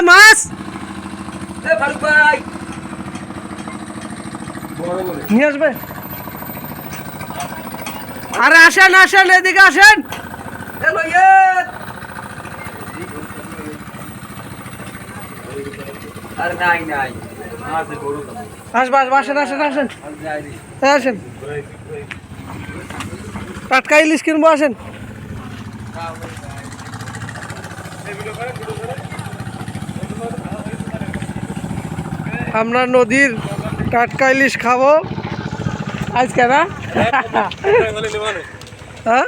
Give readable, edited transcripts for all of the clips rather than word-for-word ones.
মাছ নিয়ে আসবে। আরে আসেন আসেন, এদিকে আসেন। আসেন আসেন আসেন আসেন, টাটকা ইলিশ কিনবো, আসেন। আমরা নদীর টাটকা ইলিশ খাবো আজকে, না? হ্যাঁ,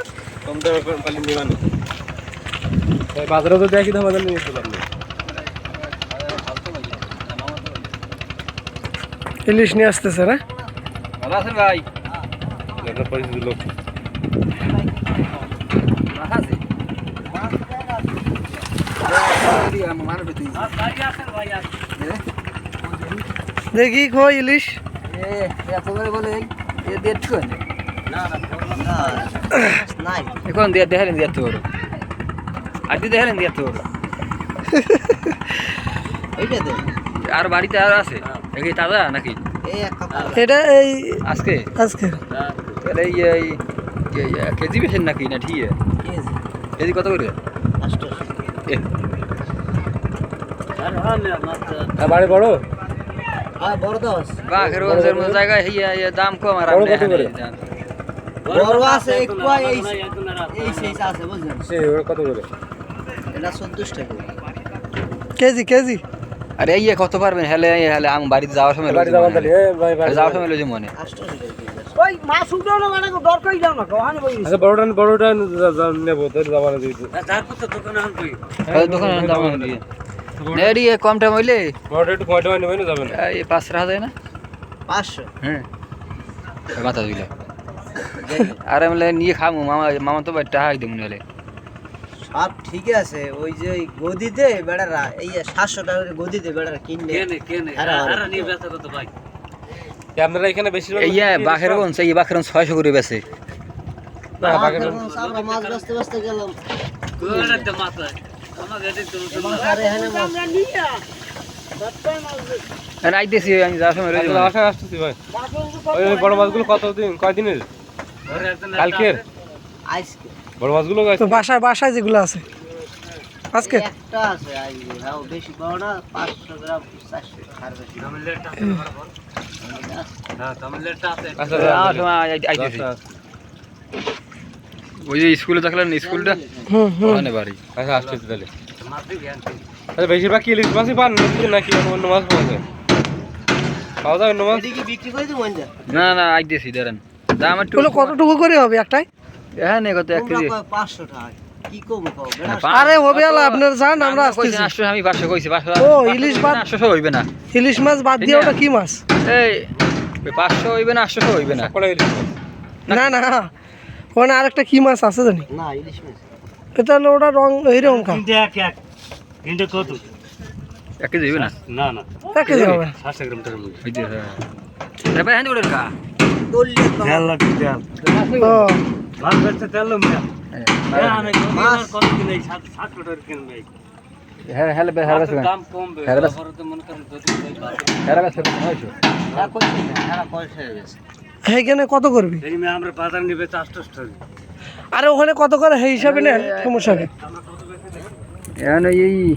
বাজারে তো দেখি দাম নিয়ে ইলিশ নিয়ে আসতেছে, না? ভালো আছেন ভাই? পরিচিত লোক দেখি খো ইলিশ। এখন দিয়ে দেখালেন দিয়ে তোর আর দিয়ে দেখালেন দিয়ে তোর আর বাড়িতে আর আছে নাকি তাজা নাকি এটা এই আজকে আজকে এই কেজি বেছেন নাকি না? ঠিক কেজি কত করে? বাড়ি বড় বাঘেরগঞ্জের মতো জায়গায় দাম কম আর কত করে? KG KG. আরে কত পারবেন? হেলে হেলে আমি বাড়িতে যাওয়ার সময় যাওয়ার সময় লইছে মনে বড়টা নেবো দোকানে কম টাইম হইলে বড়টা একটু কয় টাকা নেবেন যাবেন? এই 500 টাকা যায় না? 500। হ্যাঁ মাথা দিলে আর আমি নিয়ে খাবো। মামা তো টাকা দেবো হলে সব ঠিক আছে, ওই যে ওই গদিতে বেড়ারা এই 700 টাকার গদিতে বেড়ারা কিনলে আপনারা এখানে বেশি বাঘেরগঞ্জ এই বাঘেরগঞ্জ 600 করে বেছে। আমরা মাছ বাঁচতে বাঁচতে গেলাম। আইতেছি আমি যাওয়ার সময় আসতেছি ভাই। ওই বড় মাছগুলো কয়দিনের? কালকের আজকে বড় মাছগুলো তো বাসায় বাসায় যেগুলো আছে আজকে একটা আছে, হ্যাঁ বেশি বড় না, 500 গ্রাম 400 আর বেশি আইতেছি। ওই যে স্কুলে দেখলেন স্কুলটা ওখানে বাড়ি। আচ্ছা আসতেছি তাহলে। আচ্ছা বেশিরভাগ কি ইলিশ মাছই পান নাকি অন্য মাছ পাওয়া যায়? পাওয়া যায় অন্য মাছ? বিক্রি করে দেবো না না আইতেছি দাঁড়ান। দাম একটু কতটুকু করে হবে একটাই? হ্যাঁ নে কত 1 কেজি 500 টাকা কি কম কও? আরে হবে আলা, আপনার জান আমরা আসতেছি। আমি 500 কইছি। 500 ও ইলিশ বাদ 800 হইবে না। ইলিশ মাছ বাদ দিয়ে ওটা কি মাছ? এই 500 হইবে না 800 হইবে না। কটা ইলিশ মাছ? না না, ওখানে আরেকটা কি মাছ আছে জানি। না ইলিশ মাছ এটা হলো ওটা রং এইরকম কা। তিনটে কত? 1 কেজি হইবে না? না না এক কেজি হবে। 700 গ্রাম টাকা মূল্য। হইতে হ্যাঁ। এবার হ্যাঁ ওড়ের কা। দললে তেল লাগবে তেল। ও মাছ বেচতে তেল লম না। মাছ কত দিন এই 700 টাকা কিনবে। হ্যাঁ হ্যাঁ দাম কমবে। তারপরে তো মনে করেন যদি না কইছি না, সারা পয়সা হয়ে গেছে। এইখানে কত করবি? এই মে আমরা বাজার নিবে 400 টাকা। আরে ওখানে কত করে সেই হিসাবে নেন, সমস্যা নেই। এই